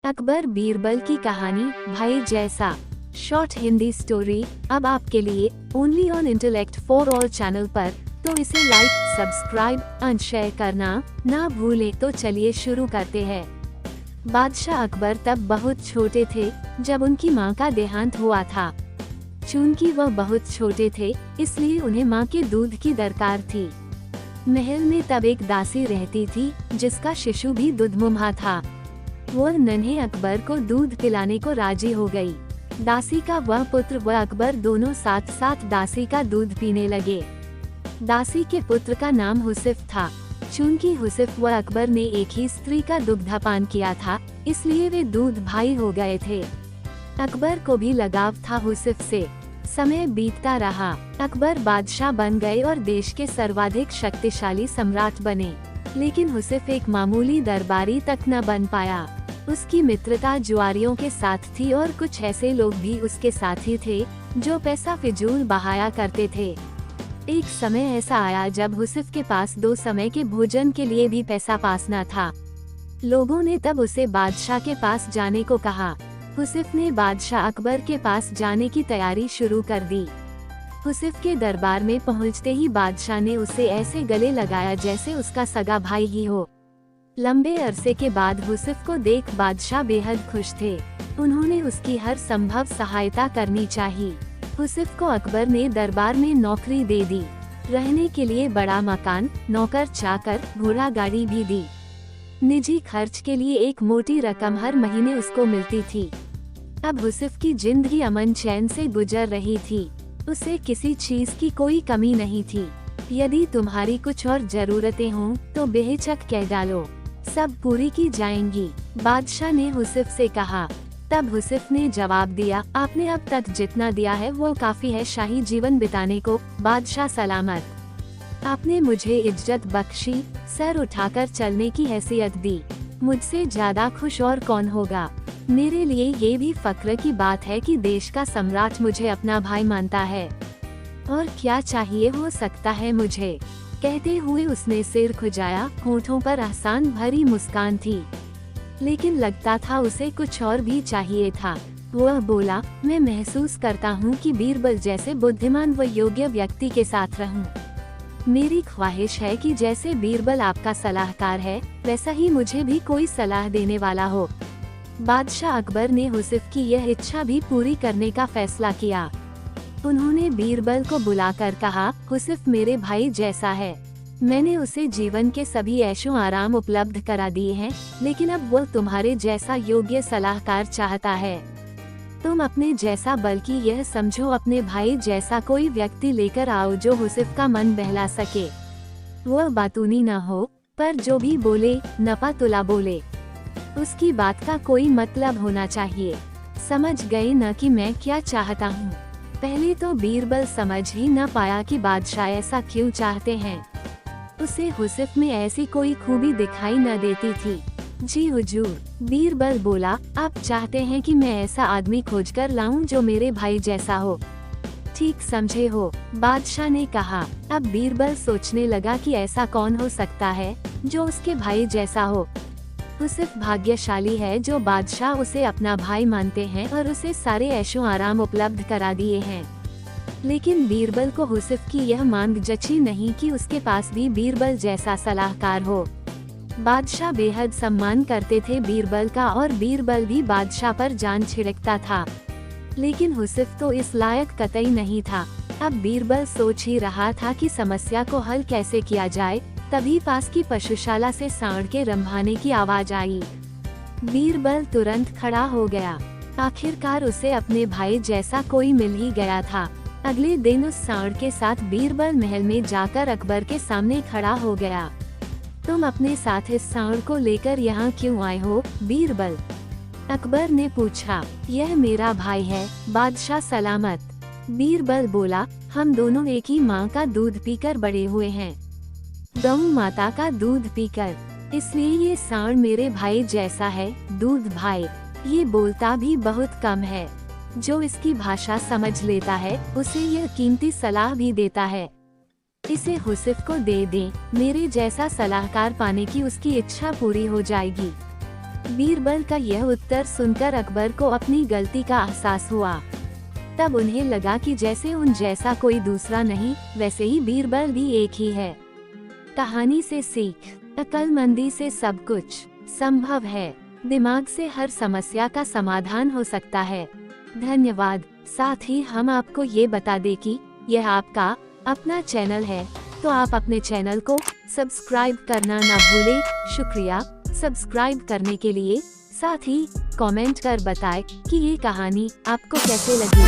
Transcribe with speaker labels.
Speaker 1: अकबर बीरबल की कहानी भाई जैसा शॉर्ट हिंदी स्टोरी अब आपके लिए only on intellect for all channel पर। तो इसे लाइक, सब्सक्राइब एंड शेयर करना ना भूले। तो चलिए शुरू करते हैं। बादशाह अकबर तब बहुत छोटे थे जब उनकी मां का देहांत हुआ था। चूंकि वह बहुत छोटे थे इसलिए उन्हें मां के दूध की दरकार थी। महल में तब एक दासी रहती थी जिसका शिशु भी दुधमुहा था। वो नन्हे अकबर को दूध पिलाने को राजी हो गई। दासी का वह पुत्र व अकबर दोनों साथ साथ दासी का दूध पीने लगे। दासी के पुत्र का नाम हुसिफ था। चूंकि हुसिफ व अकबर ने एक ही स्त्री का दुग्धपान किया था इसलिए वे दूध भाई हो गए थे। अकबर को भी लगाव था हुसिफ से। समय बीतता रहा, अकबर बादशाह बन गए और देश के सर्वाधिक शक्तिशाली सम्राट बने। लेकिन हुसिफ एक मामूली दरबारी तक न बन पाया। उसकी मित्रता जुआरियों के साथ थी और कुछ ऐसे लोग भी उसके साथी थे जो पैसा फिजूल बहाया करते थे। एक समय ऐसा आया जब हुसिफ के पास 2 समय के भोजन के लिए भी पैसा पास न था। लोगों ने तब उसे बादशाह के पास जाने को कहा। हुसिफ ने बादशाह अकबर के पास जाने की तैयारी शुरू कर दी। हुसिफ के दरबार में पहुंचते ही बादशाह ने उसे ऐसे गले लगाया जैसे उसका सगा भाई ही हो। लंबे अरसे के बाद हुसिफ को देख बादशाह बेहद खुश थे। उन्होंने उसकी हर संभव सहायता करनी चाहिए। हुसिफ को अकबर ने दरबार में नौकरी दे दी। रहने के लिए बड़ा मकान, नौकर चाकर, घोड़ा गाड़ी भी दी। निजी खर्च के लिए एक मोटी रकम हर महीने उसको मिलती थी। अब हुसिफ की जिंदगी अमन चैन से गुजर रही थी। उसे किसी चीज की कोई कमी नहीं थी। यदि तुम्हारी कुछ और जरूरतें हों तो बेहिचक कह डालो, सब पूरी की जाएंगी, बादशाह ने हुसिफ से कहा। तब हुसिफ ने जवाब दिया, आपने अब तक जितना दिया है वो काफी है शाही जीवन बिताने को, बादशाह सलामत। आपने मुझे इज्जत बख्शी, सर उठाकर चलने की हैसियत दी। मुझसे ज्यादा खुश और कौन होगा। मेरे लिए ये भी फक्र की बात है कि देश का सम्राट मुझे अपना भाई मानता है। और क्या चाहिए हो सकता है मुझे। कहते हुए उसने सिर खुजाया। होठों पर एहसान भरी मुस्कान थी, लेकिन लगता था उसे कुछ और भी चाहिए था। वह बोला, मैं महसूस करता हूँ कि बीरबल जैसे बुद्धिमान व योग्य व्यक्ति के साथ रहूं। मेरी ख्वाहिश है कि जैसे बीरबल आपका सलाहकार है वैसा ही मुझे भी कोई सलाह देने वाला हो। बादशाह अकबर ने हुसिफ की यह इच्छा भी पूरी करने का फैसला किया। उन्होंने बीरबल को बुलाकर कहा, हुसिफ मेरे भाई जैसा है। मैंने उसे जीवन के सभी ऐशो आराम उपलब्ध करा दिए हैं, लेकिन अब वो तुम्हारे जैसा योग्य सलाहकार चाहता है। तुम अपने जैसा बल्कि यह समझो अपने भाई जैसा कोई व्यक्ति लेकर आओ जो हुसिफ का मन बहला सके। वह बातूनी न हो, पर जो भी बोले नपा तुला बोले। उसकी बात का कोई मतलब होना चाहिए। समझ गए न कि मैं क्या चाहता हूँ। पहले तो बीरबल समझ ही न पाया कि बादशाह ऐसा क्यों चाहते हैं। उसे हुसिफ में ऐसी कोई खूबी दिखाई न देती थी। जी हुजूर, बीरबल बोला, आप चाहते हैं कि मैं ऐसा आदमी खोजकर लाऊं जो मेरे भाई जैसा हो। ठीक समझे हो, बादशाह ने कहा। अब बीरबल सोचने लगा कि ऐसा कौन हो सकता है जो उसके भाई जैसा हो। हुसिफ भाग्यशाली है जो बादशाह उसे अपना भाई मानते हैं और उसे सारे ऐशो आराम उपलब्ध करा दिए हैं। लेकिन बीरबल को हुसिफ की यह मांग जची नहीं कि उसके पास भी बीरबल जैसा सलाहकार हो। बादशाह बेहद सम्मान करते थे बीरबल का और बीरबल भी बादशाह पर जान छिड़कता था। लेकिन हुसिफ तो इस लायक कतई नहीं था। अब बीरबल सोच ही रहा था कि समस्या को हल कैसे किया जाए, तभी पास की पशुशाला से सांड के रंभाने की आवाज आई। बीरबल तुरंत खड़ा हो गया। आखिरकार उसे अपने भाई जैसा कोई मिल ही गया था। अगले दिन उस सांड के साथ बीरबल महल में जाकर अकबर के सामने खड़ा हो गया। तुम अपने साथ इस सांड को लेकर यहाँ क्यों आए हो, बीरबल? अकबर ने पूछा। यह मेरा भाई है, बादशाह सलामत। बीरबल बोला, हम दोनों एक ही माँ का दूध पीकर बड़े हुए हैं, गौ माता का दूध पीकर, इसलिए ये सांड मेरे भाई जैसा है। दूध भाई, ये बोलता भी बहुत कम है। जो इसकी भाषा समझ लेता है उसे यह कीमती सलाह भी देता है। इसे हुसिफ को दे दें, मेरे जैसा सलाहकार पाने की उसकी इच्छा पूरी हो जाएगी। बीरबल का यह उत्तर सुनकर अकबर को अपनी गलती का एहसास हुआ। तब उन्हें लगा कि जैसे उन जैसा कोई दूसरा नहीं, वैसे ही बीरबल भी एक ही है। कहानी से सीख, अक्लमंदी से सब कुछ संभव है। दिमाग से हर समस्या का समाधान हो सकता है। धन्यवाद। साथ ही हम आपको ये बता दें कि यह आपका अपना चैनल है, तो आप अपने चैनल को सब्सक्राइब करना ना भूलें। शुक्रिया सब्सक्राइब करने के लिए। साथ ही कमेंट कर बताएं कि ये कहानी आपको कैसे लगी।